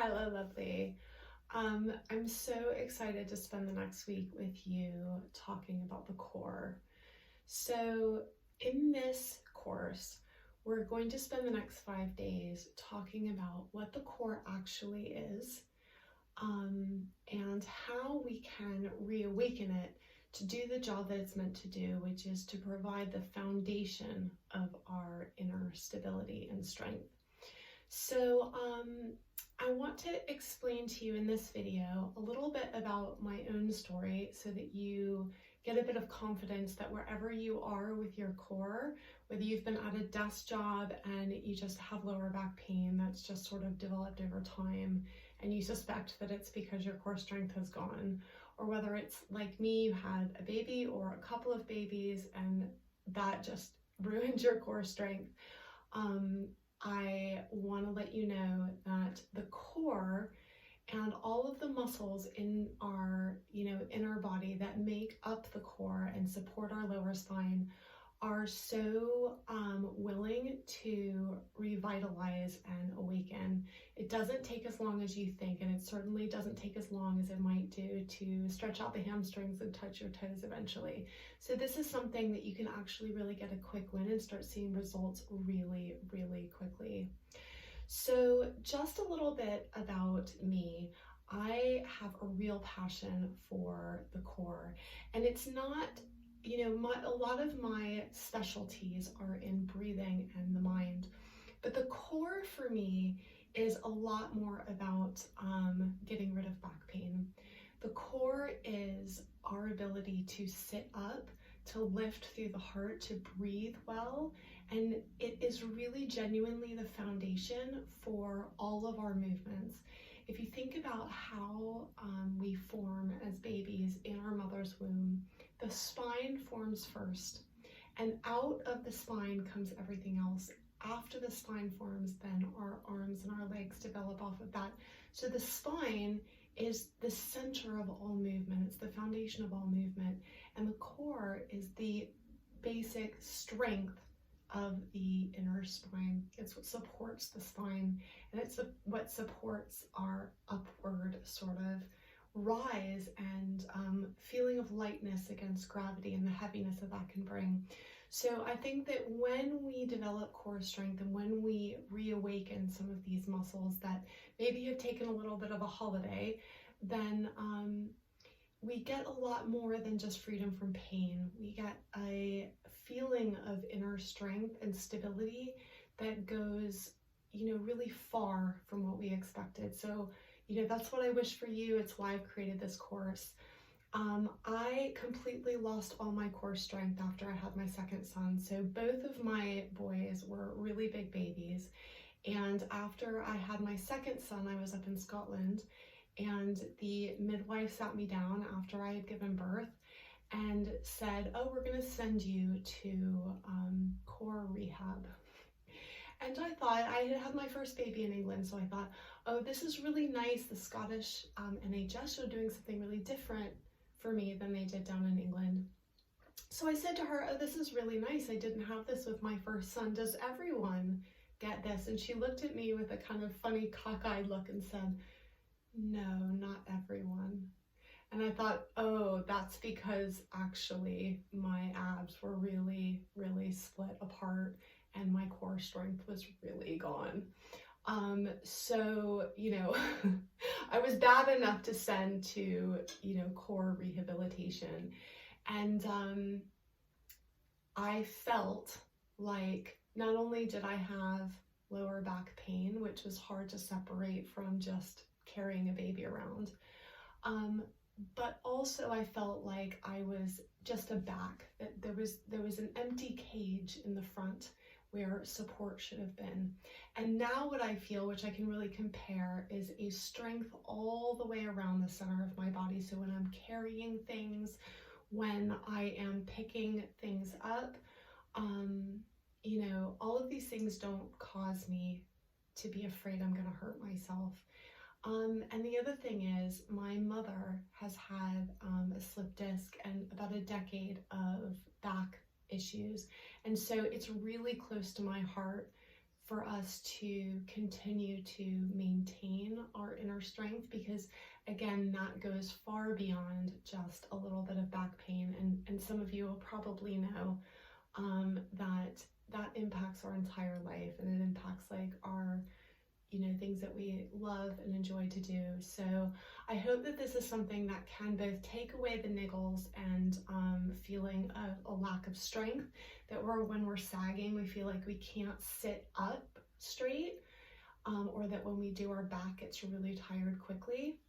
Hello, lovely. I'm so excited to spend the next week with you talking about the core. So, in this course, we're going to spend the next 5 days talking about what the core actually is, and how we can reawaken it to do the job that it's meant to do, which is to provide the foundation of our inner stability and strength. So, I want to explain to you in this video a little bit about my own story so that you get a bit of confidence that wherever you are with your core, whether you've been at a desk job and you just have lower back pain that's just sort of developed over time and you suspect that it's because your core strength has gone, or whether it's like me, you had a baby or a couple of babies and that just ruined your core strength. I want to let you know that the core and all of the muscles in our, in our body that make up the core and support our lower spine are so willing to revitalize and awaken. It doesn't take as long as you think, and it certainly doesn't take as long as it might do to stretch out the hamstrings and touch your toes eventually. So this is something that you can actually really get a quick win and start seeing results really, really quickly. So just a little bit about me. I have a real passion for the core, and it's not, a lot of my specialties are in breathing and the mind, but the core for me is a lot more about getting rid of back pain. The core is our ability to sit up, to lift through the heart, to breathe well, and it is really genuinely the foundation for all of our movements. If you think about how we form as babies in our mother's womb, the spine forms first, and out of the spine comes everything else. After the spine forms, then our arms and our legs develop off of that. So the spine is the center of all movement. It's the foundation of all movement. And the core is the basic strength of the inner spine. It's what supports the spine, and it's what supports our upward sort of rise and feeling of lightness against gravity and the heaviness that that can bring. So I think that when we develop core strength and when we reawaken some of these muscles that maybe have taken a little bit of a holiday, then we get a lot more than just freedom from pain. We get a feeling of inner strength and stability that goes, really far from what we expected. So, that's what I wish for you. It's why I've created this course. I completely lost all my core strength after I had my second son. So both of my boys were really big babies. And after I had my second son, I was up in Scotland, and the midwife sat me down after I had given birth and said, "Oh, we're going to send you to core rehab." And I thought, I had had my first baby in England, so I thought, oh, this is really nice. The Scottish NHS are doing something really different for me than they did down in England. So I said to her, oh, this is really nice. I didn't have this with my first son. Does everyone get this? And she looked at me with a kind of funny cockeyed look and said, no, not everyone. And I thought, oh, that's because actually my abs were really, really split apart and my core strength was really gone. So, I was bad enough to send to, core rehabilitation. And I felt like not only did I have lower back pain, which was hard to separate from just carrying a baby around, but also I felt like I was just a back, that there was an empty cage in the front where support should have been. And now what I feel, which I can really compare, is a strength all the way around the center of my body. So when I'm carrying things, when I am picking things up, all of these things don't cause me to be afraid I'm gonna hurt myself. And the other thing is, my mother has had a slip disc and about a decade of back issues. And so it's really close to my heart for us to continue to maintain our inner strength, because again, that goes far beyond just a little bit of back pain. And some of you will probably know that impacts our entire life, and it impacts like our, things that we love and enjoy to do. So I hope that this is something that can both take away the niggles and feeling a lack of strength, that when we're sagging, we feel like we can't sit up straight, or that when we do our back, it's really tired quickly.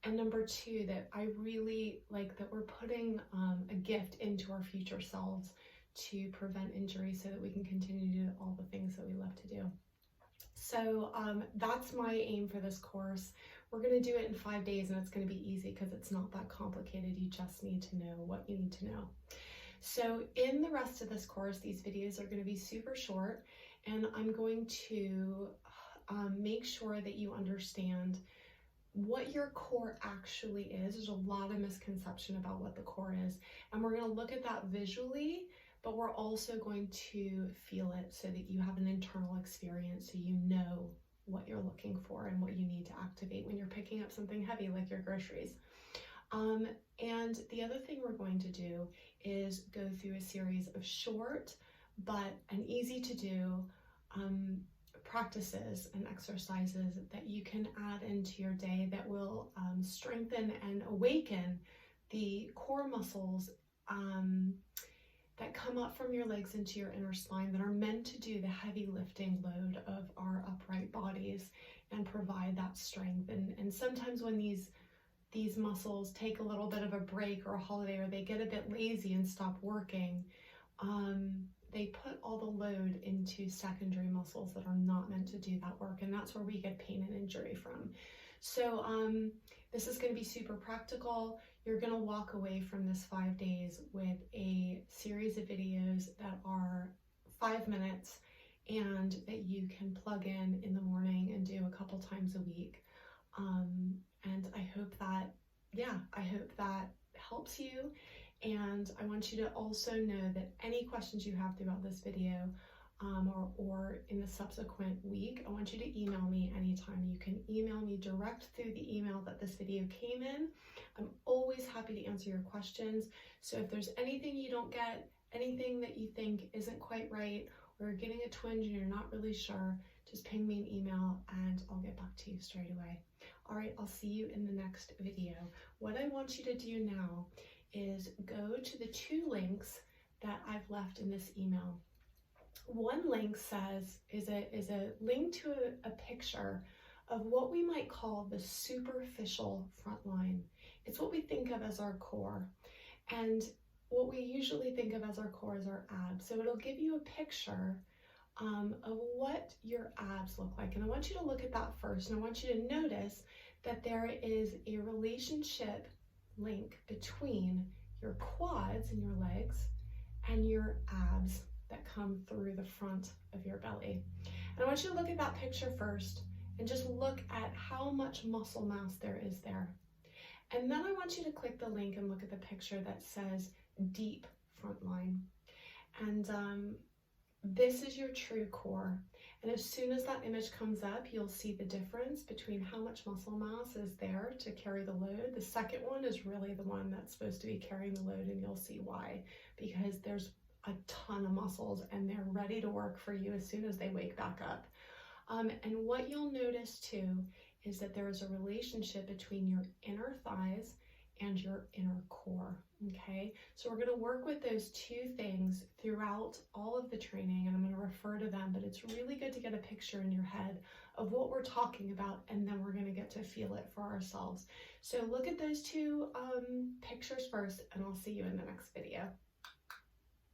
And number two, that I really like that we're putting a gift into our future selves to prevent injury so that we can continue to do all the things that we love to do. So that's my aim for this course. We're going to do it in 5 days, and it's going to be easy because it's not that complicated. You just need to know what you need to know. So in the rest of this course, these videos are going to be super short, and I'm going to make sure that you understand what your core actually is. There's a lot of misconception about what the core is, and we're going to look at that visually, but we're also going to feel it so that you have an internal experience, so you know what you're looking for and what you need to activate when you're picking up something heavy like your groceries. And the other thing we're going to do is go through a series of short but easy to do practices and exercises that you can add into your day that will strengthen and awaken the core muscles that come up from your legs into your inner spine, that are meant to do the heavy lifting load of our upright bodies and provide that strength. And sometimes when these muscles take a little bit of a break or a holiday, or they get a bit lazy and stop working, they put all the load into secondary muscles that are not meant to do that work, and that's where we get pain and injury from. So this is going to be super practical. You're going to walk away from this 5 days with a series of videos that are 5 minutes and that you can plug in the morning and do a couple times a week. And I hope that helps you. And I want you to also know that any questions you have throughout this video or in the subsequent week, I want you to email me anytime. You can email me direct through the email that this video came in. I'm always happy to answer your questions. So if there's anything you don't get, anything that you think isn't quite right, or you're getting a twinge and you're not really sure, just ping me an email and I'll get back to you straight away. All right, I'll see you in the next video. What I want you to do now is go to the 2 links that I've left in this email. One link is a link to a picture of what we might call the superficial front line. It's what we think of as our core. And what we usually think of as our core is our abs. So it'll give you a picture of what your abs look like. And I want you to look at that first. And I want you to notice that there is a relationship link between your quads and your legs and your abs that come through the front of your belly. And I want you to look at that picture first and just look at how much muscle mass there is there. And then I want you to click the link and look at the picture that says deep front line. And this is your true core. And as soon as that image comes up, you'll see the difference between how much muscle mass is there to carry the load. The second one is really the one that's supposed to be carrying the load, and you'll see why. Because there's a ton of muscles and they're ready to work for you as soon as they wake back up. And what you'll notice too is that there is a relationship between your inner thighs and your inner core, okay? So we're gonna work with those 2 things throughout all of the training, and I'm gonna refer to them, but it's really good to get a picture in your head of what we're talking about, and then we're gonna get to feel it for ourselves. So look at those 2 pictures first, and I'll see you in the next video.